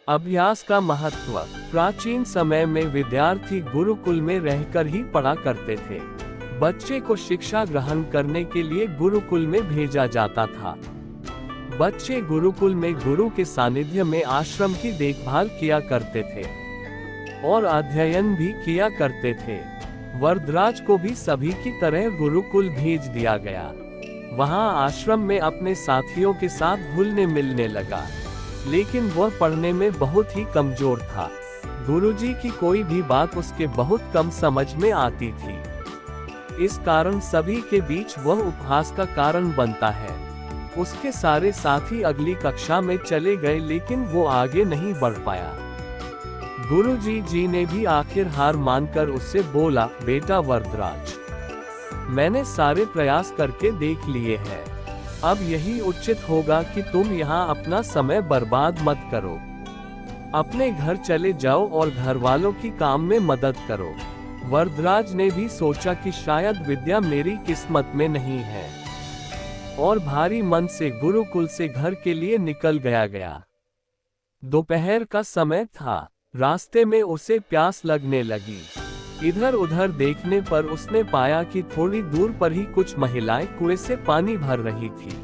अभ्यास का महत्व। प्राचीन समय में विद्यार्थी गुरुकुल में रहकर ही पढ़ा करते थे। बच्चे को शिक्षा ग्रहण करने के लिए गुरुकुल में भेजा जाता था। बच्चे गुरुकुल में गुरु के सानिध्य में आश्रम की देखभाल किया करते थे और अध्ययन भी किया करते थे। वरदराज को भी सभी की तरह गुरुकुल भेज दिया गया। वहां आश्रम में अपने साथियों के साथ घुलने मिलने लगा, लेकिन वह पढ़ने में बहुत ही कमजोर था। गुरुजी की कोई भी बात उसके बहुत कम समझ में आती थी। इस कारण सभी के बीच वह उपहास का कारण बनता है। उसके सारे साथी अगली कक्षा में चले गए, लेकिन वो आगे नहीं बढ़ पाया। गुरुजी जी ने भी आखिर हार मानकर उससे बोला, बेटा वरदराज, मैंने सारे प्रयास करके देख लिए हैं। अब यही उचित होगा कि तुम यहाँ अपना समय बर्बाद मत करो। अपने घर चले जाओ और घर वालों की काम में मदद करो। वरदराज ने भी सोचा कि शायद विद्या मेरी किस्मत में नहीं है, और भारी मन से गुरुकुल से घर के लिए निकल गया। दोपहर का समय था। रास्ते में उसे प्यास लगने लगी। इधर उधर देखने पर उसने पाया कि थोड़ी दूर पर ही कुछ महिलाएं कुएं से पानी भर रही थी।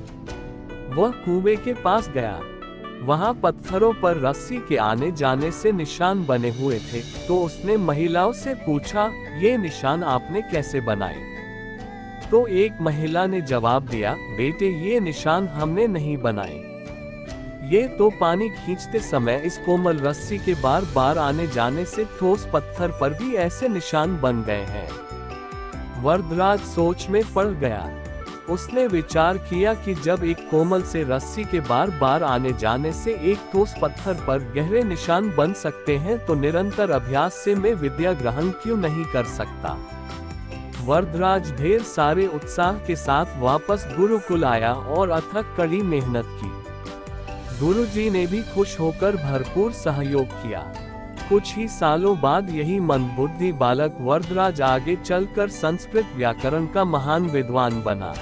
वह कुएं के पास गया। वहां पत्थरों पर रस्सी के आने जाने से निशान बने हुए थे, तो उसने महिलाओं से पूछा, ये निशान आपने कैसे बनाए? तो एक महिला ने जवाब दिया, बेटे ये निशान हमने नहीं बनाए। ये तो पानी खींचते समय इस कोमल रस्सी के बार बार आने जाने से ठोस पत्थर पर भी ऐसे निशान बन गए हैं। वरदराज सोच में पड़ गया। उसने विचार किया कि जब एक कोमल से रस्सी के बार बार आने जाने से एक ठोस पत्थर पर गहरे निशान बन सकते हैं, तो निरंतर अभ्यास से मैं विद्या ग्रहण क्यों नहीं कर सकता। वरदराज ढेर सारे उत्साह के साथ वापस गुरुकुल आया और अथक कड़ी मेहनत की। गुरुजी ने भी खुश होकर भरपूर सहयोग किया। कुछ ही सालों बाद यही मंदबुद्धि बालक वरदराज आगे चलकर संस्कृत व्याकरण का महान विद्वान बना,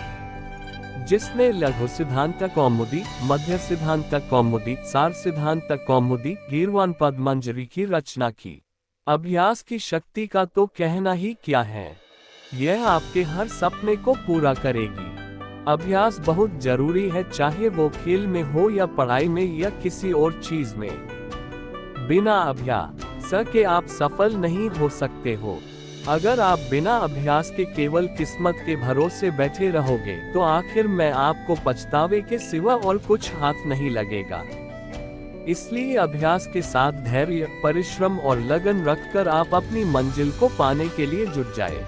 जिसने लघु सिद्धांत कौमुदी, मध्य सिद्धांत कौमुदी, सार सिद्धांत कौमुदी, गीर्वाण पद्मंजरी की रचना की। अभ्यास की शक्ति का तो कहना ही क्या है। यह आपके हर सपने को पूरा करेगी। अभ्यास बहुत जरूरी है, चाहे वो खेल में हो या पढ़ाई में या किसी और चीज में। बिना अभ्यास के आप सफल नहीं हो सकते हो। अगर आप बिना अभ्यास के केवल किस्मत के भरोसे बैठे रहोगे, तो आखिर में आपको पछतावे के सिवा और कुछ हाथ नहीं लगेगा। इसलिए अभ्यास के साथ धैर्य, परिश्रम और लगन रखकर आप अपनी मंजिल को पाने के लिए जुट जाए।